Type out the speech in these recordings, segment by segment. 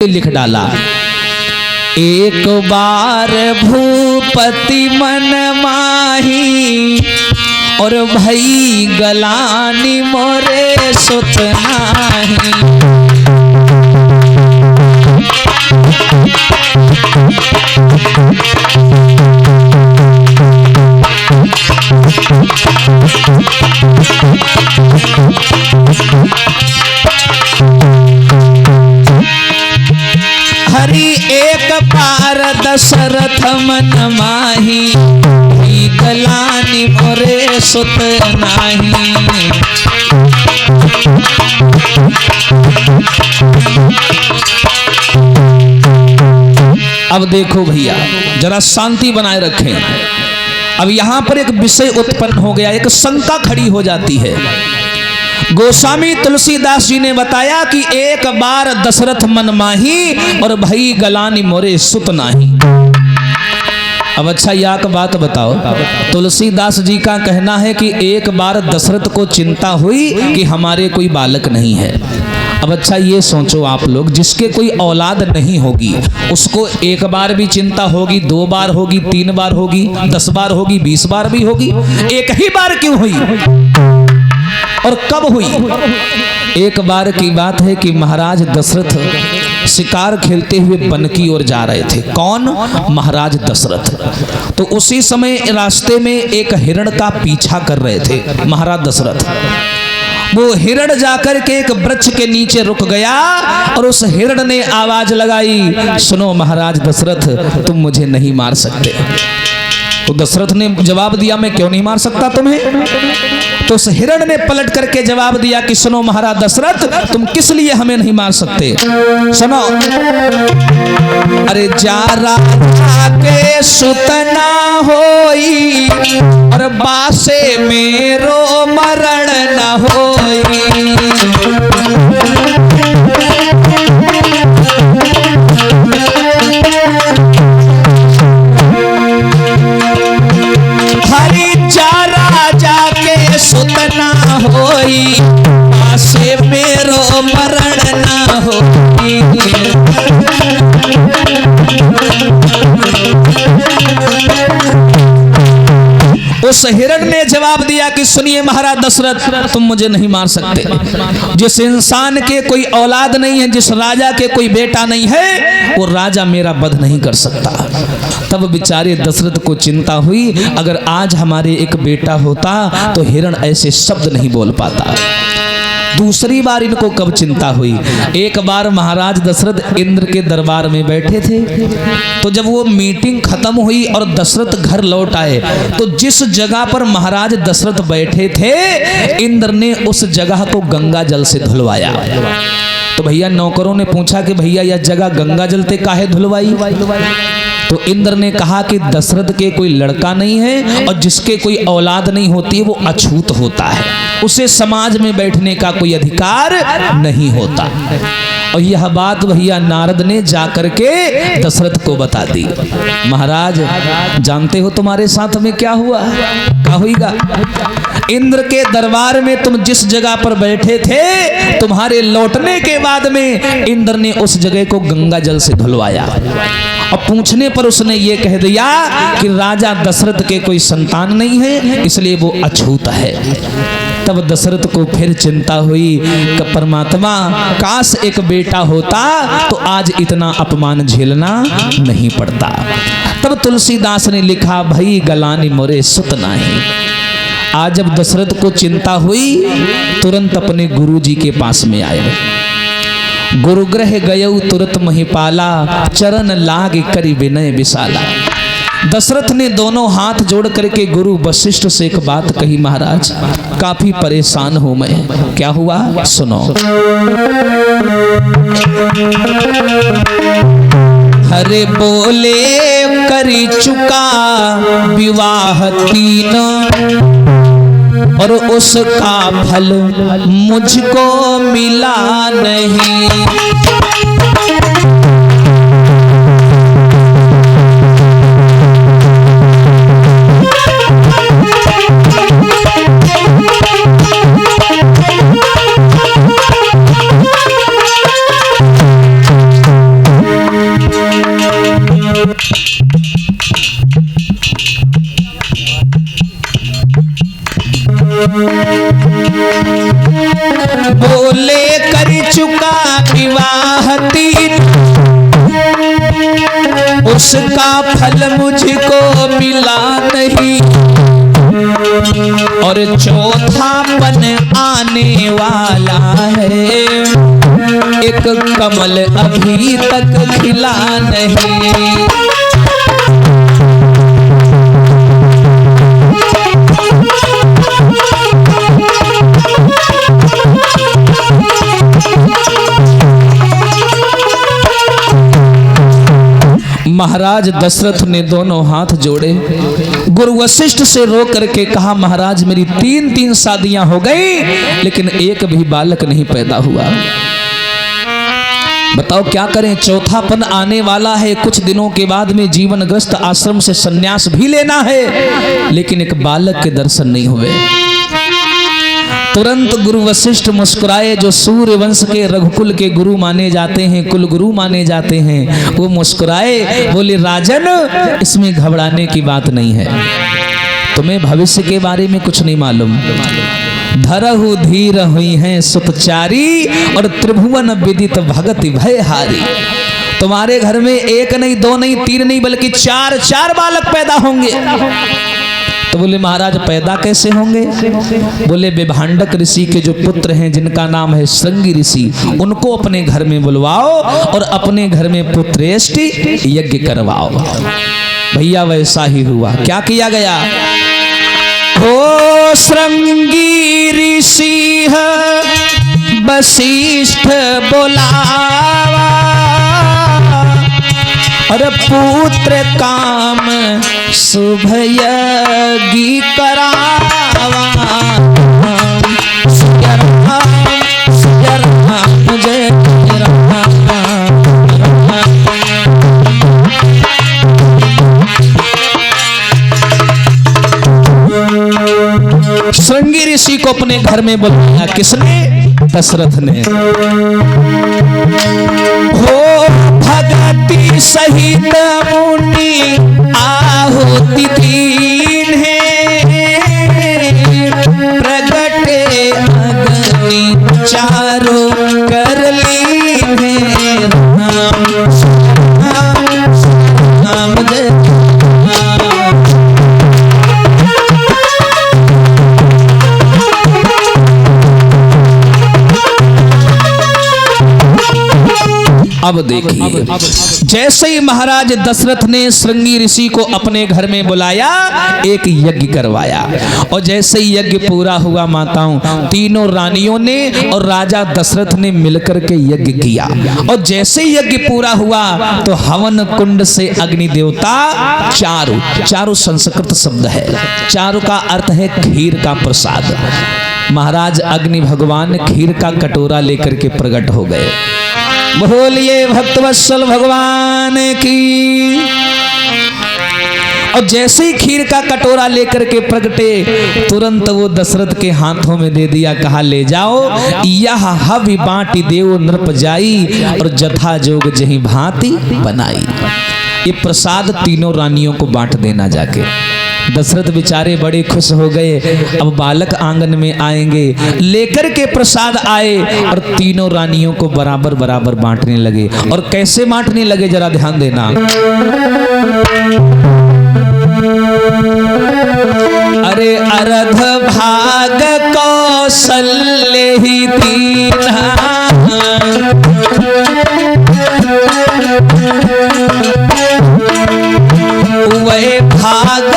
लिख डाला। एक बार भूपति मन माही और भई गलानी मोरे सुत नाही। हरि एक बार दशरथ मन माही गलानी मोरे सुत नाही। अब देखो भैया, जरा शांति बनाए रखें। अब यहां पर एक विषय उत्पन्न हो गया, एक शंका खड़ी हो जाती है। गोस्वामी तुलसीदास जी ने बताया कि एक बार दशरथ मन माही और भई गलानी मोरे सुत नाही। अब अच्छा या का बात बताओ, तुलसीदास जी का कहना है कि एक बार दशरथ को चिंता हुई कि हमारे कोई बालक नहीं है। अब अच्छा ये सोचो आप लोग, जिसके कोई औलाद नहीं होगी उसको एक बार भी चिंता होगी, 2 बार होगी, 3 बार होगी, 10 बार होगी, 20 बार भी होगी, एक ही बार क्यों हुई और कब हुई? एक बार की बात है कि महाराज दशरथ शिकार खेलते हुए वन की ओर जा रहे थे। कौन? महाराज दशरथ। तो उसी समय रास्ते में एक हिरण का पीछा कर रहे थे महाराज दशरथ। वो हिरण जाकर के एक वृक्ष के नीचे रुक गया और उस हिरण ने आवाज लगाई, सुनो महाराज दशरथ, तुम मुझे नहीं मार सकते। तो दशरथ ने जवाब दिया, मैं क्यों नहीं मार सकता तुम्हें? तो उस हिरण ने पलट करके जवाब दिया कि सुनो महाराज दशरथ, तुम किस लिए हमें नहीं मार सकते? सुनो, अरे जा राजा के सुतना होई और बासे मेरो मरण न होई। सुतना होई पासे मेरो मरण ना होई। उस हिरण ने जवाब दिया कि सुनिए महाराज दशरथ, तुम मुझे नहीं मार सकते। जिस इंसान के कोई औलाद नहीं है, जिस राजा के कोई बेटा नहीं है, वो राजा मेरा वध नहीं कर सकता। तब बेचारे दशरथ को चिंता हुई, अगर आज हमारे एक बेटा होता तो हिरण ऐसे शब्द नहीं बोल पाता। दूसरी बार इनको कब चिंता हुई? एक बार महाराज दशरथ इंद्र के दरबार में बैठे थे, तो जब वो मीटिंग खत्म हुई और दशरथ घर लौट आए, तो जिस जगह पर महाराज दशरथ बैठे थे, इंद्र ने उस जगह को गंगा जल से धुलवाया। तो भैया नौकरों ने पूछा कि भैया यह जगह गंगा जल से काहे धुलवाई? तो इंद्र ने कहा कि दशरथ के कोई लड़का नहीं है और जिसके कोई औलाद नहीं होती है वो अछूत होता है, उसे समाज में बैठने का कोई अधिकार नहीं होता। और यह बात भैया नारद ने जाकर के दशरथ को बता दी। महाराज जानते हो तुम्हारे साथ में क्या हुआ? क्या होगा? इंद्र के दरबार में तुम जिस जगह पर बैठे थे, तुम्हारे लौटने के बाद में इंद्र ने उस जगह को गंगा जल से धुलवाया। और पूछने पर उसने ये कह दिया कि राजा दशरथ के कोई संतान नहीं है, इसलिए वो अछूत है। तब दशरथ को फिर चिंता हुई कि परमात्मा, काश एक बेटा होता तो आज इतना अपमान झेलना नहीं पड़ता। तब तुलसीदास ने लिखा, भई गलानी मोरे सुत नाही। आज जब दशरथ को चिंता हुई, तुरंत अपने गुरु जी के पास में आए। गुरु ग्रह गयऊ तुरत महिपाला, चरण लाग करी विनय विशाला। दशरथ ने दोनों हाथ जोड़ करके गुरु वशिष्ठ से एक बात कही, महाराज काफी परेशान हूं मैं। क्या हुआ? सुनो। हरे बोले करी चुका विवाह 3 और उसका फल मुझको मिला नहीं। बोले कर चुका विवाह तीन, उसका फल मुझको मिला नहीं, और चौथापन आने वाला है, एक कमल अभी तक खिला नहीं। महाराज दशरथ ने दोनों हाथ जोड़े, गुरु वशिष्ठ से रो करके कहा, महाराज मेरी 3 शादियां हो गई लेकिन एक भी बालक नहीं पैदा हुआ। बताओ क्या करें, चौथापन आने वाला है, कुछ दिनों के बाद में जीवन ग्रस्त आश्रम से संन्यास भी लेना है, लेकिन एक बालक के दर्शन नहीं हुए। तुरंत गुरु वशिष्ठ मुस्कुराए, जो सूर्य वंश के रघुकुल के गुरु माने जाते हैं, कुल गुरु माने जाते हैं, वो मुस्कुराए, बोले राजन इसमें घबराने की बात नहीं है, तुम्हें भविष्य के बारे में कुछ नहीं मालूम। धरहु धीर हुई हैं सुतचारी, और त्रिभुवन विदित भगति भयहारी। तुम्हारे घर में 1 नहीं 2 नहीं 3 नहीं बल्कि 4 बालक पैदा होंगे। तो बोले महाराज पैदा कैसे होंगे? बोले विभांडक ऋषि के जो पुत्र हैं जिनका नाम है श्रृंगी ऋषि, उनको अपने घर में बुलवाओ और अपने घर में पुत्रेष्टि यज्ञ करवाओ। भैया वैसा ही हुआ। क्या किया गया? हो श्रृंगी ऋषि वशिष्ठ बोलावा, और पुत्र काम शुभ यज्ञ करावा। जय राम जय राम। श्रृंगी ऋषि को अपने घर में बुलाया। किसने? दशरथ ने। हो भगति सहित मुनि आहुति दीन है, प्रगटे अग्नि चारों कर लीन है। राम राम जय अब देखिए, जैसे ही महाराज दशरथ ने श्रृंगी ऋषि को अपने घर में बुलाया, एक यज्ञ करवाया, और जैसे ही यज्ञ पूरा हुआ माताओं, तीनों रानियों ने और राजा दशरथ ने मिलकर के यज्ञ किया। और जैसे ही यज्ञ पूरा हुआ तो हवन कुंड से अग्नि देवता चारु, चारु संस्कृत शब्द है, चारु का अर्थ है खीर का प्रसाद। महाराज अग्नि भगवान खीर का कटोरा लेकर के प्रकट हो गए। बोलिए भक्तवत्सल भगवान की। और जैसे ही खीर का कटोरा लेकर के प्रगटे, तुरंत वो दशरथ के हाथों में दे दिया। कहा ले जाओ, यह हवि बाटी देव नृप जाई, और जथा जोग जही भांति बनाई। ये प्रसाद तीनों रानियों को बांट देना जाके। दशरथ बेचारे बड़े खुश हो गए। अब बालक आंगन में आएंगे, लेकर के प्रसाद आए और तीनों रानियों को बराबर बराबर बांटने लगे। और कैसे बांटने लगे जरा ध्यान देना। अरे अर्ध भाग कौशल्य ही दीना, वह भाग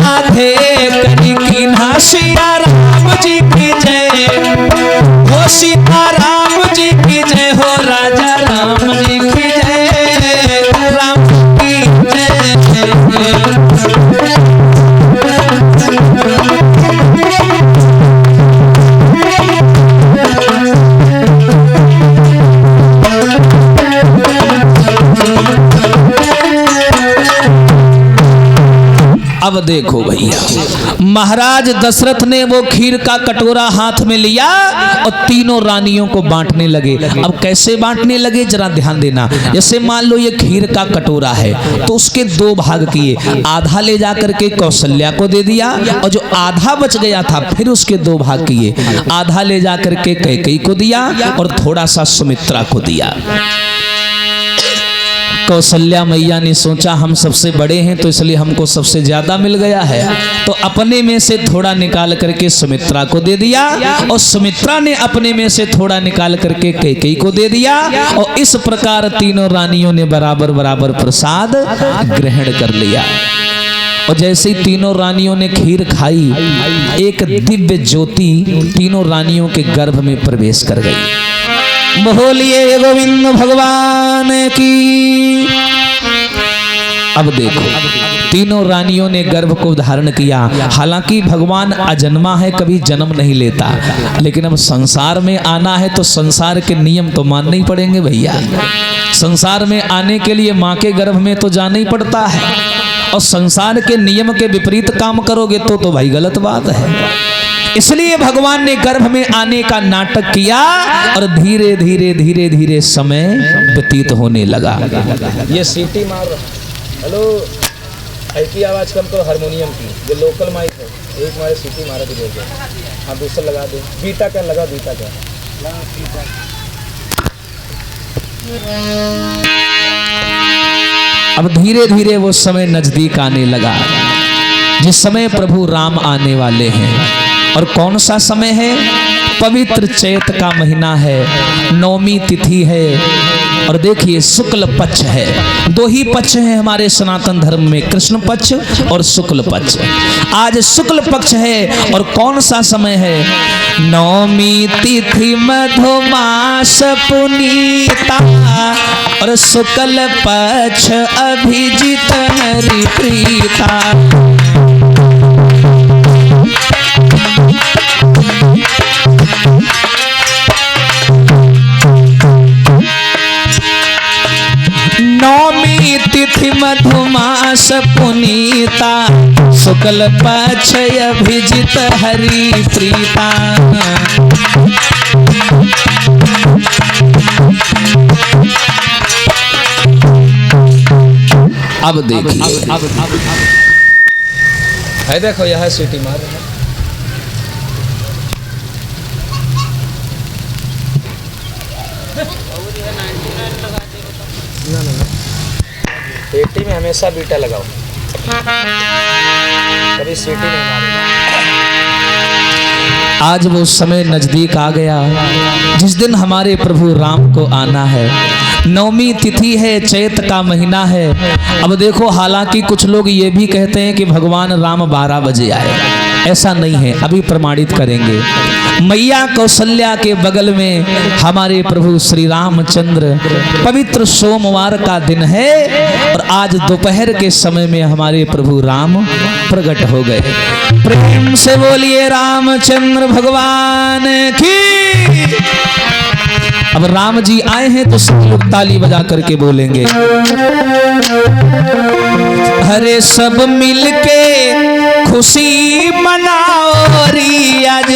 आधे कनिकिन्हा। सीता राम जी की जय हो, सीता राम जी की जय हो, राजा राम जी की जय, राम की जय। अब देखो भैया, महाराज दशरथ ने वो खीर का कटोरा हाथ में लिया और तीनों रानियों को बांटने लगे। अब कैसे बांटने लगे जरा ध्यान देना। जैसे मान लो ये खीर का कटोरा है तो उसके दो भाग किए, आधा ले जाकर के कौशल्या को दे दिया और जो आधा बच गया था फिर उसके दो भाग किए, आधा ले जाकर के कैकेयी को दिया और थोड़ा सा सुमित्रा को दिया। कौशल्या मैया ने सोचा हम सबसे बड़े हैं तो इसलिए हमको सबसे ज्यादा मिल गया है, तो अपने में से थोड़ा निकाल करके सुमित्रा को दे दिया और सुमित्रा ने अपने में से थोड़ा निकाल करके कैकेयी को दे दिया और इस प्रकार तीनों रानियों ने बराबर बराबर प्रसाद ग्रहण कर लिया। और जैसे ही तीनों रानियों ने खीर खाई, एक दिव्य ज्योति तीनों रानियों के गर्भ में प्रवेश कर गई। बोलिए गोविंद भगवान की। अब देखो, तीनों रानियों ने गर्भ को धारण किया। हालांकि भगवान अजन्मा है, कभी जन्म नहीं लेता, लेकिन अब संसार में आना है तो संसार के नियम तो मानने ही पड़ेंगे भैया। संसार में आने के लिए माँ के गर्भ में तो जाना ही पड़ता है, और संसार के नियम के विपरीत काम करोगे तो भाई गलत बात है। इसलिए भगवान ने गर्भ में आने का नाटक किया और धीरे धीरे धीरे धीरे समय व्यतीत होने लगा। ये सीटी मार रहा। हेलो, ऐसी आवाज कम करो हारमोनियम की, ये लोकल माइक है, एक मारे सीटी मारा तो बोल। हाँ दूसरा लगा दे। बीटा क्या लगा, बीटा क्या अब धीरे धीरे वो समय नजदीक आने लगा जिस समय प्रभु राम आने वाले हैं। और कौन सा समय है? पवित्र चैत का महीना है, नवमी तिथि है, और देखिए शुक्ल पक्ष है। दो ही पक्ष हैं हमारे सनातन धर्म में, कृष्ण पक्ष और शुक्ल पक्ष। आज शुक्ल पक्ष है और कौन सा समय है? नवमी तिथि मधुमास पुनीता और शुक्ल पक्ष अभिजित हरि प्रीता। नवमी तिथि मधुमास पुनीता शुक्ल पक्ष अभिजित हरि प्रीता। अब देखिए, है देखो यह सीटी मार रहा। पेटी में हमेशा बीटा लगाओ, कभी सीटी नहीं मारेगा। आज वो समय नजदीक आ गया जिस दिन हमारे प्रभु राम को आना है। नवमी तिथि है, चैत का महीना है। अब देखो, हालांकि कुछ लोग ये भी कहते हैं कि भगवान राम 12 बजे आए, ऐसा नहीं है, अभी प्रमाणित करेंगे। मैया कौशल्या के बगल में हमारे प्रभु श्री रामचंद्र, पवित्र सोमवार का दिन है और आज दोपहर के समय में हमारे प्रभु राम प्रकट हो गए। प्रेम से बोलिए रामचंद्र भगवान की। अब राम जी आए हैं तो सब लोग ताली बजा करके बोलेंगे, हरे सब मिलके खुशी मनाओ री, आज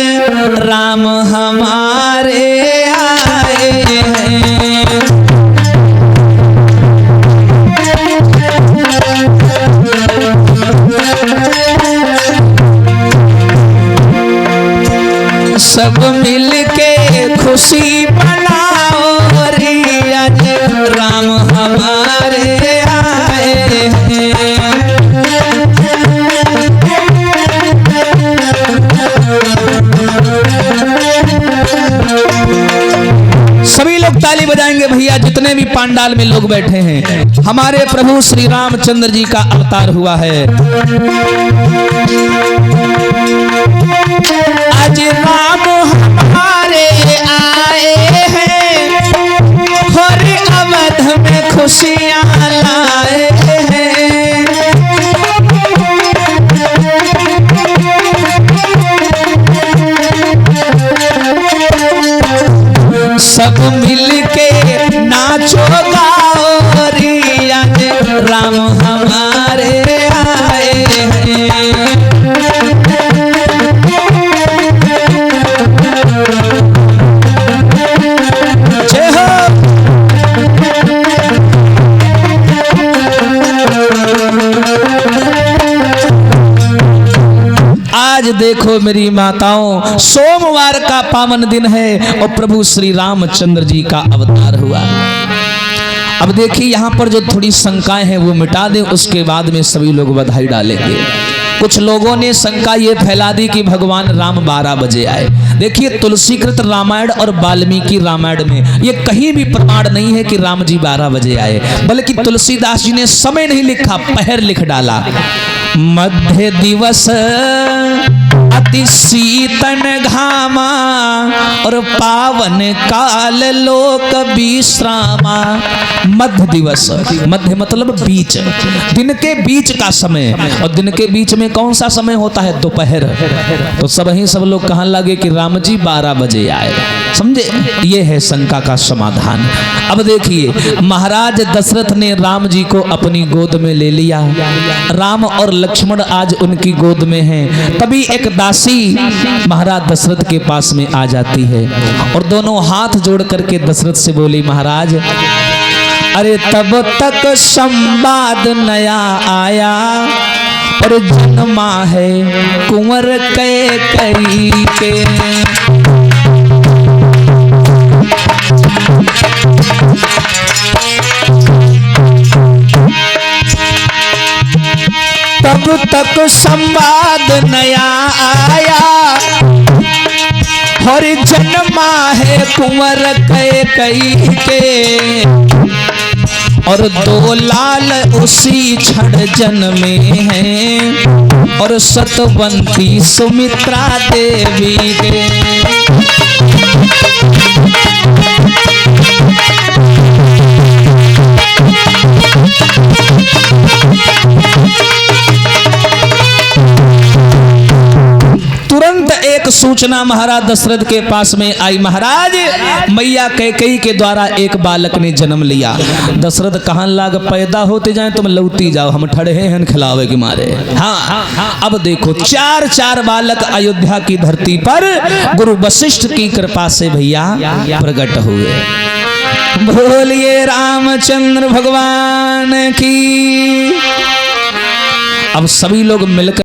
राम हमारे आए हैं। सब मिलके खुशी मनाओ रे, आज राम हमारे आए हैं। सभी लोग ताली बजाएंगे भैया, जितने भी पंडाल में लोग बैठे हैं। हमारे प्रभु श्री रामचंद्र जी का अवतार हुआ है। आज राम हमारे आए हैं, हर अवध में खुशियां लाए हैं। सब मिलके नाचो गाओ रे, आज राम हमारे आए हैं। देखो मेरी माताओं, सोमवार का पावन दिन है और प्रभु श्री रामचंद्र जी का अवतार हुआ। अब देखिए यहाँ पर जो थोड़ी शंकाएं हैं वो मिटा दें, उसके बाद में सभी लोग बधाई डालेंगे। कुछ लोगों ने शंका ये फैला दी कि भगवान राम 12 बजे आए। देखिए तुलसीकृत रामायण और वाल्मीकि रामायण में ये कहीं भी प्रमाण नहीं है कि राम जी 12 बजे आए, बल्कि तुलसीदास जी ने समय नहीं लिखा, पहर लिख डाला। मध्य दिवस अति शीतन घामा और पावन काल लोक विश्रामा। मध्य दिवस, मध्य मतलब बीच, दिन के बीच का समय, और दिन के बीच में कौन सा समय होता है? दोपहर। तो सब लोग कहने लगे कि राम जी 12 बजे आए। समझे? ये है शंका का समाधान। अब देखिए महाराज दशरथ ने राम जी को अपनी गोद में ले लिया। राम और लक्ष्मण आज उनकी गोद में हैं। तभी एक दासी महाराज दशरथ के पास में आ जाती है और दोनों हाथ जोड़ करके दशरथ से बोली, महाराज अरे तब तक संवाद नया आया और जन्मा है कुंवर कैकई के। तब तक संवाद नया आया और जन्मा है कुंवर कैकई के, और 2 लाल उसी क्षण जन्मे हैं और सतवंती सुमित्रा देवी के। तुरंत एक सूचना महाराज दशरथ के पास में आई, महाराज मैया कैकेयी के द्वारा एक बालक ने जन्म लिया। दशरथ कहने लाग, पैदा होते जाए तुम लौटी जाओ, हम ठड़े हैं खिलावे के मारे। हाँ, अब देखो 4 बालक अयोध्या की धरती पर गुरु वशिष्ठ की कृपा से भैया प्रकट हुए। बोलिए रामचंद्र भगवान की। अब सभी लोग मिलकर